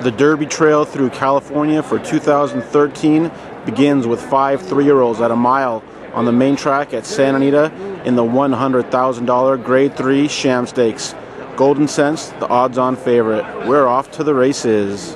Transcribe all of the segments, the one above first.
The Derby Trail through California for 2013 begins with 5 3-year-olds at a mile on the main track at Santa Anita in the $100,000 Grade 3 Sham Stakes. Goldencents, the odds-on favorite. We're off to the races.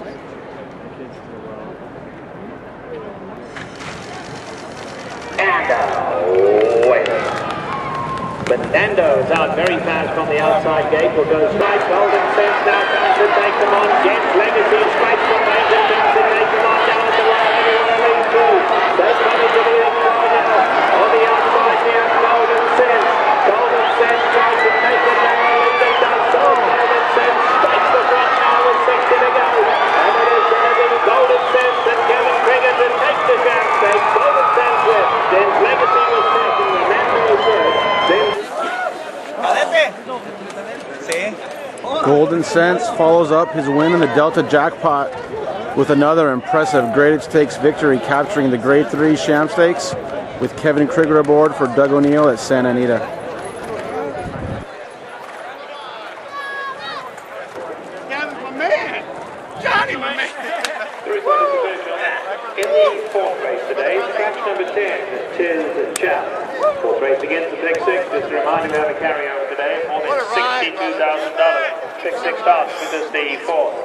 Fernando's out very fast from the outside gate. Will go straight. Goldencents now comes to take them on. Jets Legacy straight from range and comes to take them on down at the line. Everyone to lead through. They're coming to the inside now. On the outside now, Goldencents. Goldencents tries to take it down. Lincoln does so. Goldencents strikes the front now with 60 to go. And it is going to be Goldencents and Kevin Krieger to take the Sham Stakes. Goldencents with. Then Legacy was second. Fernando's third. Goldencents follows up his win in the Delta Jackpot with another impressive graded stakes victory, capturing the Grade 3 Sham Stakes with Kevin Krieger aboard for Doug O'Neill at Santa Anita. Kevin, my man! Johnny, my man! In the fourth race today, scratch number 10, Delta Jackpot. Fourth race begins at pick 6. Just a reminder, we have a carryover today, more than $62,000. Pick 6 starts with this the fourth.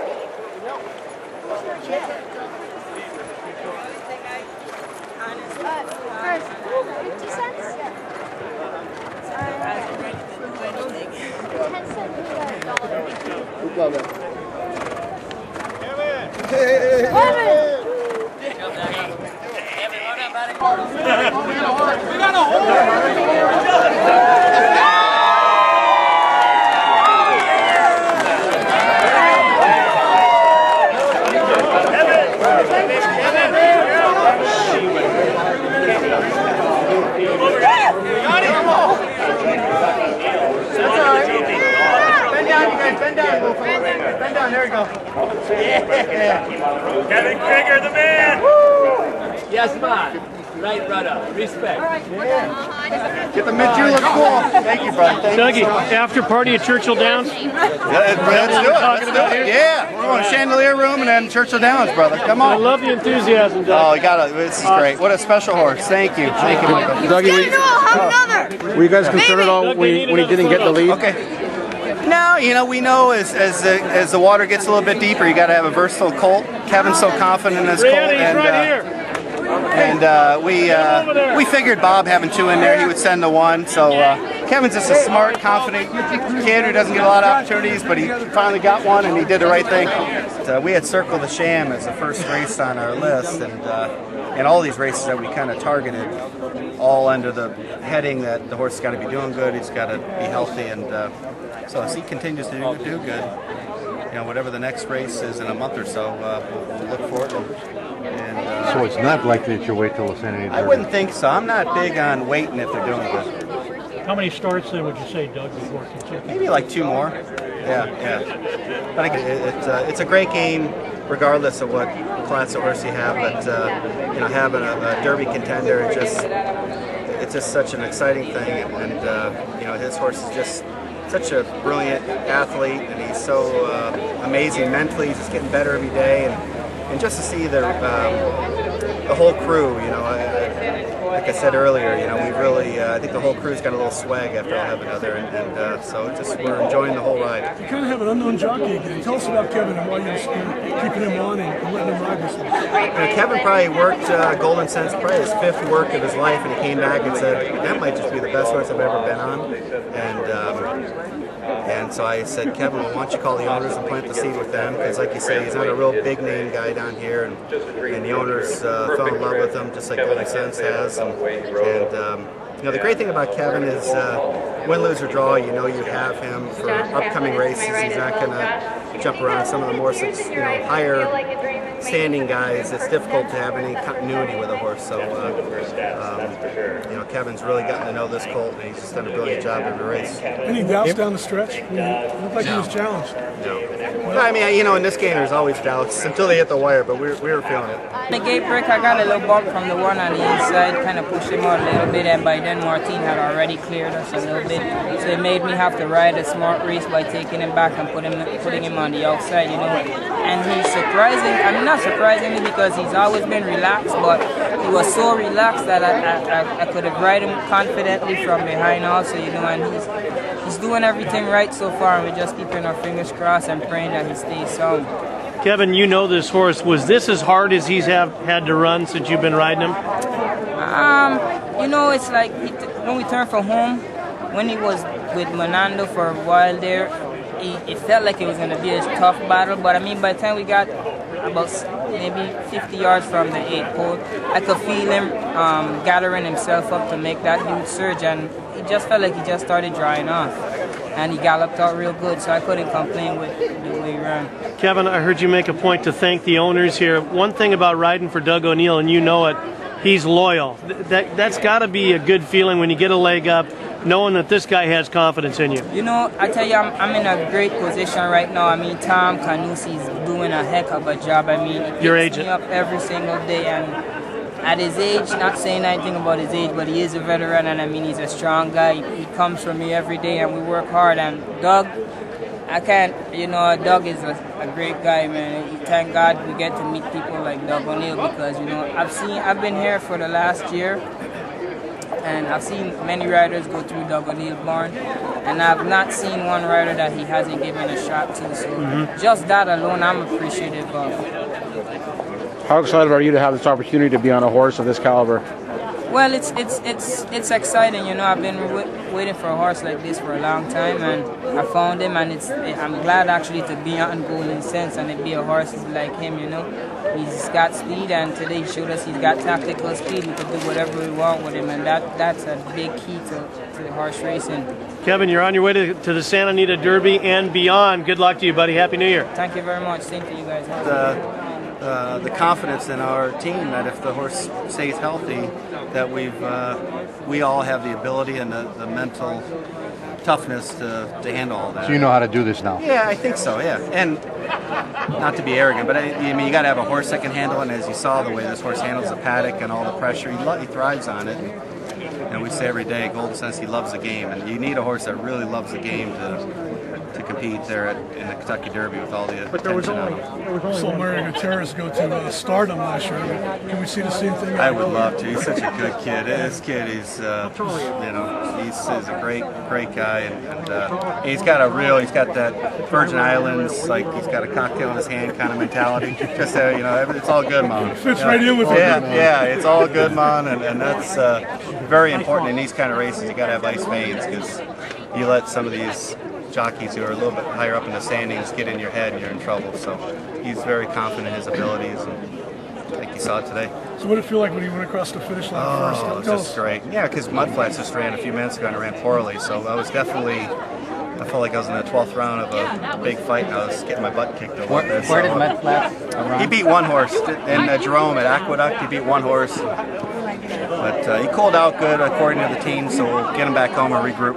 Bend down, there we go. Yeah. Kevin Krieger, the man! Yes, man. Right, brother. Respect. Yeah. Get the mid-June look cool. Thank you, brother. Dougie, after party at Churchill Downs? Let's do it. Yeah, we're going to Chandelier Room and then Churchill Downs, brother. Come on. I love the enthusiasm, Doug. Oh, you got it. This is great. What a special horse. Thank you. Thank you, Michael. Dougie, were you guys concerned at all when he didn't get the lead? Okay. No, you know, we know as the water gets a little bit deeper, you got to have a versatile colt. Kevin's so confident in his colt, and we figured Bob having 2 in there, he would send the 1. So Kevin's just a smart, confident kid who doesn't get a lot of opportunities, but he finally got one and he did the right thing. We had Circle the Sham as the first race on our list, and all these races that we kind of targeted, all under the heading that the horse has got to be doing good, he's got to be healthy, and so as he continues to do good, you know, whatever the next race is in a month or so, we'll look forward to it. So it's not likely that you'll wait till the Santa Anita Derby? I wouldn't think so. I'm not big on waiting if they're doing good. How many starts then would you say, Doug, before Kentucky? Maybe like 2 more. Yeah. But it's a great game, regardless of what class of horse you have. But you know, having a Derby contender, it's just such an exciting thing. And you know, his horse is just such a brilliant athlete, and he's so amazing mentally. He's just getting better every day, and just to see the whole crew, you know, like I said earlier, you know, we really, I think the whole crew's got a little swag after all having another, and so we're enjoying the whole ride. You kind of have an unknown jockey again. Tell us about Kevin and why you're keeping him on and letting him ride this one. Kevin probably worked Goldencents, probably his 5th work of his life, and he came back and said, that might just be the best horse I've ever been on. And so I said, Kevin, well, why don't you call the owners and plant the seed with them? Because like you say, he's not a real big name guy down here, and the owners fell in love with him, just like Goldencents has. And you know, the great thing about Kevin is win, lose, or draw, you know you have him for upcoming races. He's not going to jump around some of the more higher standing guys. It's difficult to have any continuity with a horse. So you know, Kevin's really gotten to know this colt, and he's just done a brilliant job every race. Any doubts down the stretch? It looked like he was challenged. No, I mean, you know, in this game there's always doubts until they hit the wire, but we were feeling it. The gate break, I got a little bump from the one on the inside, kind of pushed him out a little bit, and by then Martin had already cleared us a little bit. So it made me have to ride a smart race by taking him back and putting him on the outside, you know. and he's surprising. I mean, not surprisingly because he's always been relaxed, but he was so relaxed that I could have ride him confidently from behind also, you know, and he's doing everything right so far, and we're just keeping our fingers crossed and praying that he stays sound. Kevin, you know this horse. Was this as hard as he's had to run since you've been riding him? You know, it's like when we turned for home, when he was with Manando for a while there, it felt like it was going to be a tough battle. But I mean, by the time we got about maybe 50 yards from the 8th pole, I could feel him gathering himself up to make that huge surge, and it just felt like he just started drying off. And he galloped out real good, so I couldn't complain with the way he ran. Kevin, I heard you make a point to thank the owners here. One thing about riding for Doug O'Neill, and you know it, he's loyal. That's got to be a good feeling when you get a leg up, knowing that this guy has confidence in you. You know, I tell you, I'm in a great position right now. I mean, Tom Canusi's doing a heck of a job. I mean, he picks me up every single day, and at his age, not saying anything about his age, but he is a veteran, and I mean, he's a strong guy. He comes for me every day, and we work hard. And Doug, Doug is a great guy, man. Thank God we get to meet people like Doug O'Neill because, you know, I've been here for the last year, and I've seen many riders go through Doug O'Neill barn, and I've not seen one rider that he hasn't given a shot to. So just that alone, I'm appreciative of. How excited are you to have this opportunity to be on a horse of this caliber? Well, it's exciting, you know. I've been waiting for a horse like this for a long time, and I found him, and I'm glad actually to be on Goldencents and to be a horse like him, you know. He's got speed, and today he showed us he's got tactical speed. We can do whatever we want with him, and that's a big key to horse racing. Kevin, you're on your way to the Santa Anita Derby and beyond. Good luck to you, buddy. Happy New Year. Thank you very much. Same to you guys. The confidence in our team that if the horse stays healthy, that we all have the ability and the mental toughness to handle all that. So you know how to do this now? Yeah, I think so, yeah. And not to be arrogant, but I mean, you got to have a horse that can handle it, and as you saw the way this horse handles the paddock and all the pressure, he thrives on it. And we say every day, Goldencents, he loves the game, and you need a horse that really loves the game to compete there in the Kentucky Derby with all the attention on him. So Mario Gutierrez go to Stardom last year. Can we see the same thing? I would love to. He's such a good kid. This kid, he's a great guy, and he's got that Virgin Islands, like he's got a cocktail in his hand kind of mentality. Just it's all good, man. Fits right in with him. Yeah, it's all good, man, and that's very important in these kind of races. You got to have ice veins because you let some of these jockeys who are a little bit higher up in the standings get in your head and you're in trouble. So he's very confident in his abilities, and I think you saw it today. So what did it feel like when he went across the finish line first? Oh, it was just great. Yeah, because Mudflats just ran a few minutes ago and ran poorly, so I felt like I was in the 12th round of a big fight, and I was getting my butt kicked a little bit. Where did Mudflats run? He beat one horse. In Jerome at Aqueduct, he beat one horse. But he cooled out good according to the team, so we'll get him back home and regroup.